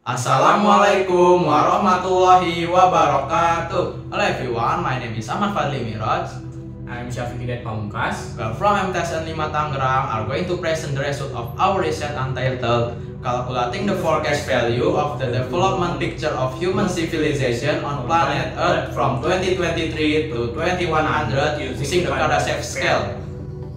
Assalamualaikum warahmatullahi wabarakatuh. Hello everyone, my name is Ahmad Fadli Miraj. I'm Syafiq Hidayat Pamungkas. We from MTSN 5 Tangerang are going to present the result of our research entitled Calculating the Forecast Value of the Development Picture of Human Civilization on Planet Earth from 2023 to 2100 using the Kardashev scale.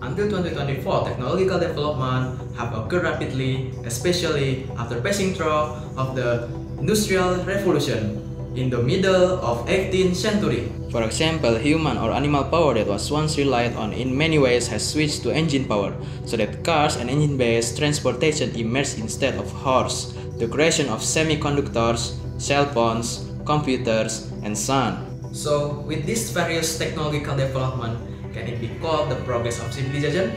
Until 2024, technological development have occurred rapidly, especially after passing through of the Industrial Revolution in the middle of 18th century. For example, human or animal power that was once relied on in many ways has switched to engine power, so that cars and engine-based transportation emerged instead of horse, the creation of semiconductors, cell phones, computers, and so on. So, with these various technological development, can it be called the progress of civilization?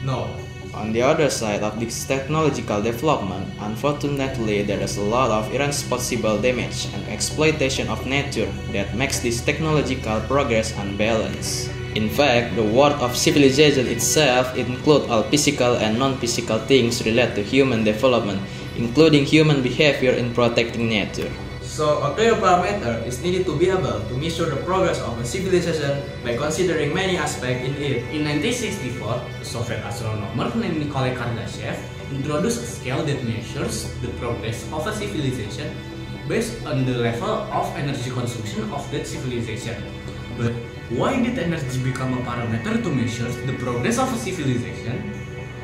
No. On the other side of this technological development, unfortunately there is a lot of irresponsible damage and exploitation of nature that makes this technological progress unbalanced. In fact, the word of civilization itself includes all physical and non-physical things related to human development, including human behavior in protecting nature. So, a clear parameter is needed to be able to measure the progress of a civilization by considering many aspects in it. In 1964, a Soviet astronomer named Nikolai Kardashev introduced a scale that measures the progress of a civilization based on the level of energy consumption of that civilization. But why did energy become a parameter to measure the progress of a civilization?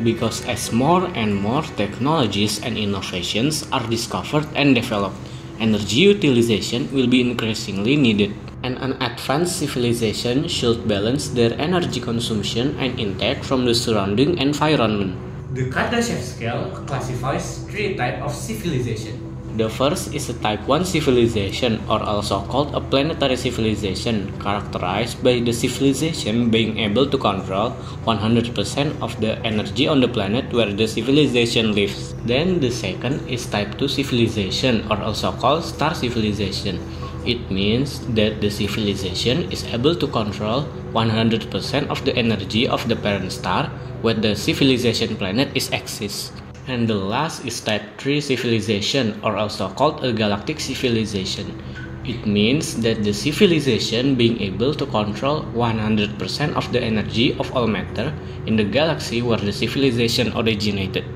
Because as more and more technologies and innovations are discovered and developed, energy utilization will be increasingly needed, and an advanced civilization should balance their energy consumption and intake from the surrounding environment. The Kardashev scale classifies three types of civilization. The first is a Type 1 civilization, or also called a planetary civilization, characterized by the civilization being able to control 100% of the energy on the planet where the civilization lives. Then the second is Type 2 civilization, or also called star civilization. It means that the civilization is able to control 100% of the energy of the parent star where the civilization planet is exists. And the last is Type 3 civilization, or also called a galactic civilization. It means that the civilization being able to control 100% of the energy of all matter in the galaxy where the civilization originated.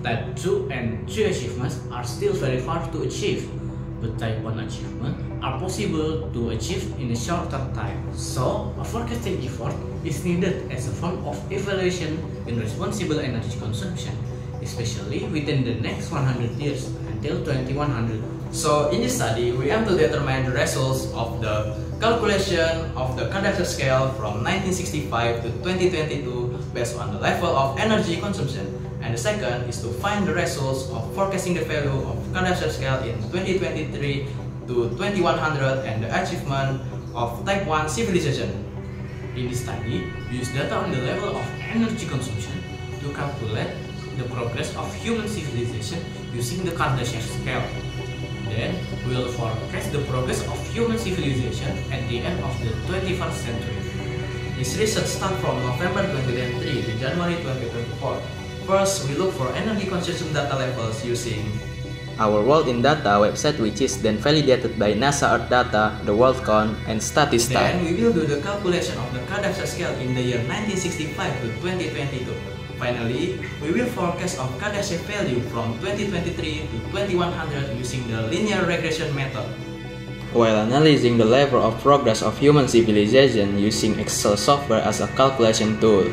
Type 2 and 3 achievements are still very far to achieve, but Type 1 achievements are possible to achieve in a shorter time. So, a forecasting effort is needed as a form of evaluation in responsible energy consumption, especially within the next 100 years until 2100. So, in this study, we aim to determine the results of the calculation of the Kardashev scale from 1965 to 2022 based on the level of energy consumption. And the second is to find the results of forecasting the value of Kardashev scale in 2023 to 2100 and the achievement of Type 1 civilization. In this study, we use data on the level of energy consumption to calculate the progress of human civilization using the Kardashev scale. Then, we will forecast the progress of human civilization at the end of the 21st century. This research starts from November 2023 to January 2024. First, we look for energy consumption data levels using our World in Data website, which is then validated by NASA Earth Data, the Worldcon, and Statista. Then we will do the calculation of the Kardashev scale in the year 1965 to 2022. Finally, we will forecast of Kardashev value from 2023 to 2100 using the linear regression method, while analyzing the level of progress of human civilization using Excel software as a calculation tool.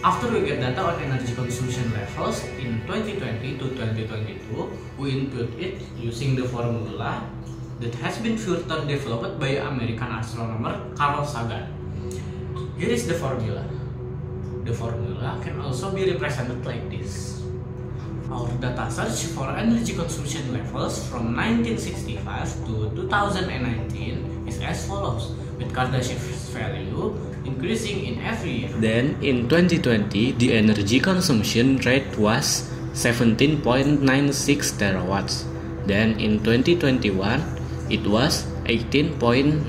After we get data on energy consumption levels in 2020 to 2022, we input it using the formula that has been further developed by American astronomer Carl Sagan. Here is the formula. The formula can also be represented like this. Our data search for energy consumption levels from 1965 to 2019 is as follows, with Kardashev's value increasing in every year. Then in 2020, the energy consumption rate was 17.96 terawatts. Then in 2021, it was 18.94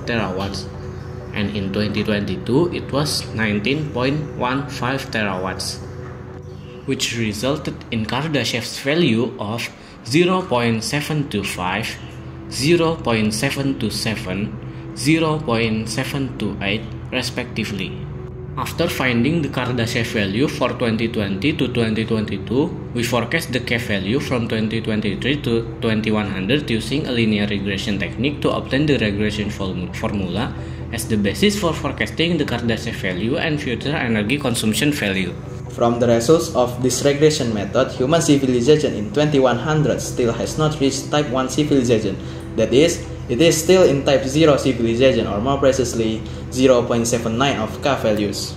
terawatts. And in 2022, it was 19.15 terawatts. which resulted in Kardashev's value of 0.725, 0.727, 0.728 respectively. After finding the Kardashev value for 2020 to 2022, we forecast the K value from 2023 to 2100 using a linear regression technique to obtain the regression formula as the basis for forecasting the Kardashev value and future energy consumption value. From the results of this regression method, human civilization in 2100 still has not reached type 1 civilization. That is, it is still in type 0 civilization, or more precisely 0.79 of K values.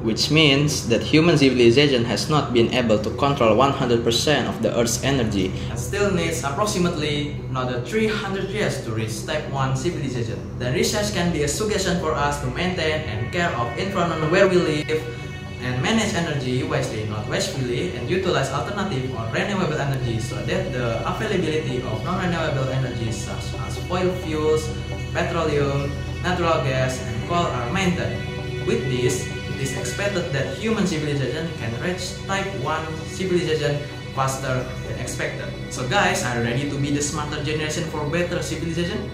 Which means that human civilization has not been able to control 100% of the Earth's energy and still needs approximately another 300 years to reach type 1 civilization. Then research can be a suggestion for us to maintain and care of environment where we live and manage energy wisely, not wastefully, and utilize alternative or renewable energy so that the availability of non-renewable energies such as fossil fuels, petroleum, natural gas, and coal are maintained. With this, it is expected that human civilization can reach type 1 civilization faster than expected. So guys, are you ready to be the smarter generation for better civilization?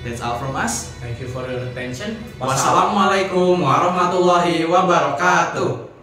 That's all from us. Thank you for your attention. Wassalamualaikum warahmatullahi wabarakatuh.